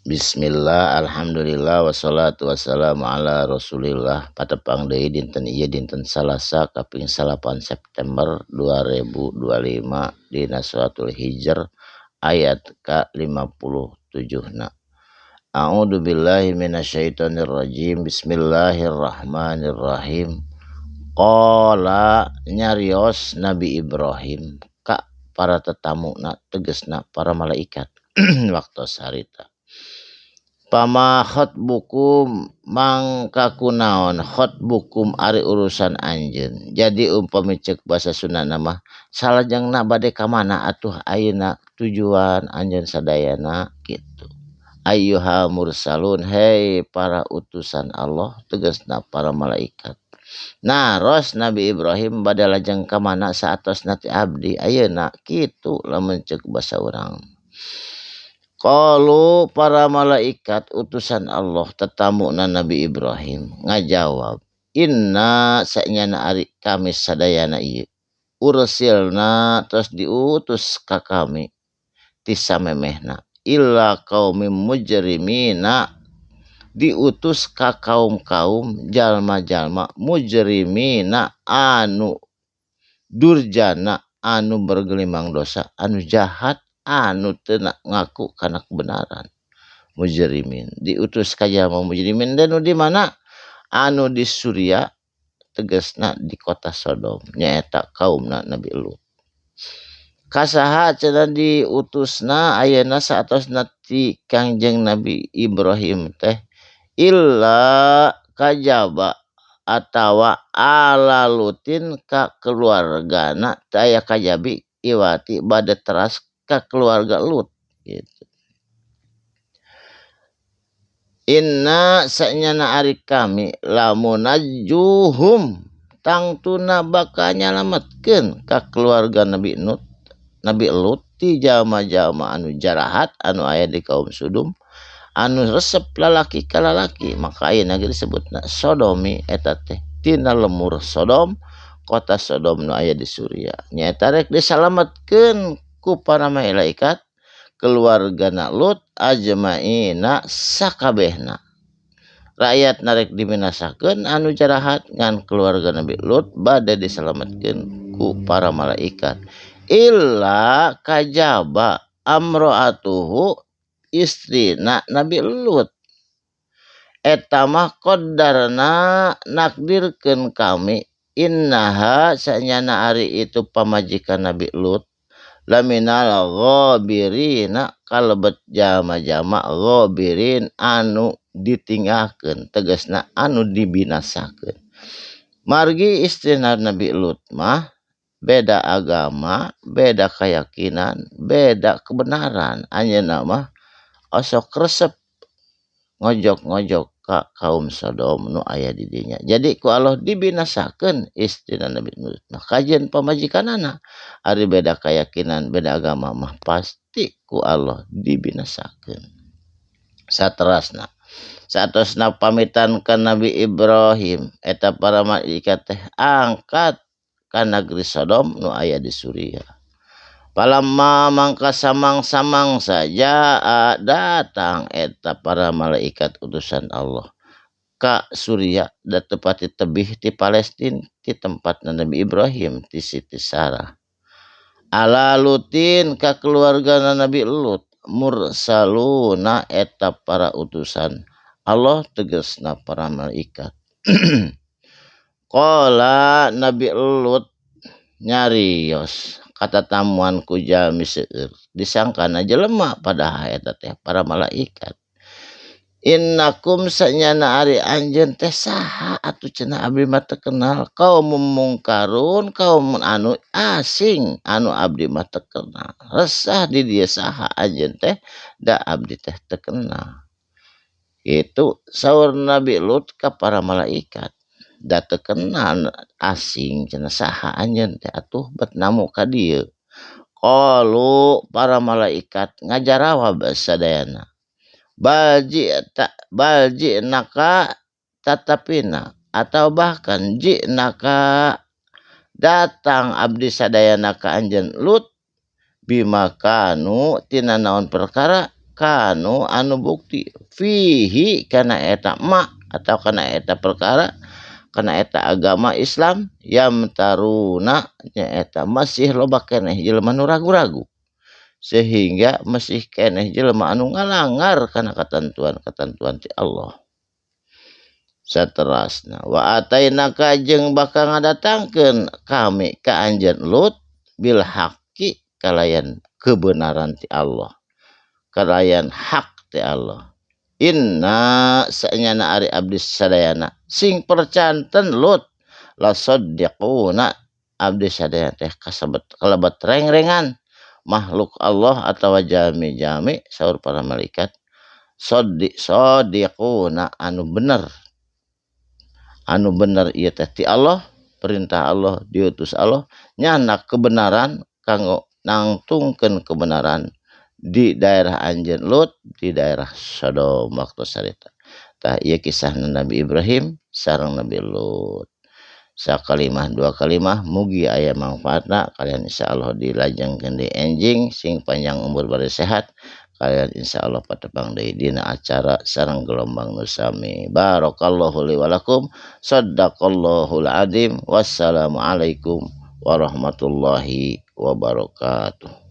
Bismillah, alhamdulillah, wassalatu wassalamu ala rasulillah. Patepang deui dinten ieu dinten Salasa kaping 8 September 2025 dina suratul Hijr ayat ke-57 na. A'udzu billahi minasyaitonir rajim. Bismillahirrahmanirrahim. Qala nyarios Nabi Ibrahim ka para tetamuna tegesna para malaikat waktu sarita. Pama khotbukum mangka kunaon khotbukum ari urusan anjeun. Jadi umpami ceuk basa Sundana mah salajengna bade ka mana atuh ayeuna tujuan anjeun sadayana kitu. Ayyuhal mursalun, hei para utusan Allah, tegasna para malaikat. Nah, ros Nabi Ibrahim bade lajeng ka mana saatosna ti abdi ayeuna kitu lamun ceuk basa urang. Qalu para malaikat utusan Allah tetamuna Nabi Ibrahim ngajawab, inna sanyana ari kami sadayana ieu ursilna terus diutus ka kami ti samemehna illa qaumim mujrimina, diutus ka kaum-kaum jalma-jalma mujrimina anu durjana, anu bergelimang dosa, anu jahat, anu teu ngaku kana kebenaran. Mujrimin diutus ka jalma mujrimin dan di mana anu di Suria tegasna di kota Sodom nyaeta kaumna Nabi Lut. Kasaha cenah diutusna ayeuna saatosna ti Kangjeng Nabi Ibrahim teh illa kajaba atawa ala Lutin ka keluargana taya kajabi iwati bade teras ka keluarga Lut gitu. Inna sanyana ari kami lamunajjuhum tangtuna bakal nyalametkeun ka keluarga Nabi Lut ti jalma-jalma anu jarahat anu aya di kaum Sodom anu resep lalaki ka lalaki, maka ayeuna ge disebutna sodomi eta teh tina lemur Sodom, kota Sodom nu aya di Suria nyaeta rek disalametkeun ku para malaikat keluargana Lut ajmaina sakabehna. Rakyat narek dibinasakeun anu jarahat ngan keluarga Nabi Lut bade disalametkeun ku para malaikat illa kajaba amroatuhu istrina Nabi Lut eta mah qaddarna nakdirkeun kami innaha sanyana ari itu pamajikan Nabi Lut laminal ghabirina kalebet jama-jama ghabirin anu ditinggalkeun tegasna anu dibinasakeun. Margi istrina Nabi Lut mah beda agama, beda keyakinan, beda kebenaran, anjeunna mah osok resep ngojok-ngojok ka kaum Sodom nu aya di dinya. Jadi ku Allah dibinasakeun istrina Nabi Lut. Nah kajian pamajikanana ari beda keyakinan, beda agama mah pasti ku Allah dibinasakeun. Saterasna saatosna pamitan ka Nabi Ibrahim eta para malaikat teh angkat ka negeri Sodom nu aya di Suria. Palamma mangka samang-samang saja datang eta para malaikat utusan Allah ka Suria da tepati tebih ti Palestina ti tempat Nabi Ibrahim ti Siti Sarah. Ala Lutin ka keluarga Nabi Lut mursaluna eta para utusan Allah tegasna para malaikat. Qala Nabi Lut nyarios kata tamuan ku jalmi seueur disangkana jelema padahal eta teh para malaikat. Innakum sanyana ari anjeun teh saha atuh cenah abdi mah teu kenal kaum mungkarun kaum anu asing anu abdi mah teu kenal resah di dieu saha anjeun teh da abdi teh teu kenal. Itu saur Nabi Lut ka para malaikat da teu kenal asing cenah saha anjeun teh atuh bet namu ka dieu. Qalu para malaikat ngajarawab sadayana balji naka tatapina atau bahkan ji naka datang abdi sadayana ka anjeun Lut bimakanu tina naon perkara kanu anu bukti fihi kana eta ma atau kana eta perkara kana eta agama Islam yam taruna nyaeta masih loba keneh jelema nu ragu-ragu sehingga masih keneh jelema anu ngalangar kana ketentuan-ketentuan ti Allah. Saterasna wa atainaka jeung bakal ngadatangkeun kami ka anjeun Lut bil haqqi kalayan kebenaran ti Allah, kalayan hak ti Allah. Inna sanyana ari abdi sadayana sing percanten Lut la saddiquna abdi sadayana teh kasebut kalebet reng-rengan makhluk Allah atau jami-jami saur para malaikat sadiquna anu bener ieu teh ti Allah, perintah Allah diutus Allah nyana kebenaran kanggo nangtungkeun kebenaran di daerah anjeun Lut di daerah Sodom waktu sarita. Tah ieu kisah Nabi Ibrahim sareng Nabi Lut. Sakalimah dua kalimah mugi aya manfaatna kalian insyaallah dilajengkeun di enjing sing panjang umur bari sehat kalian insyaallah patepang deui dina acara sareng gelombang nu sami. Barakallahu li wa lakum. Shadaqallahul adzim. Wassalamualaikum warahmatullahi wabarakatuh.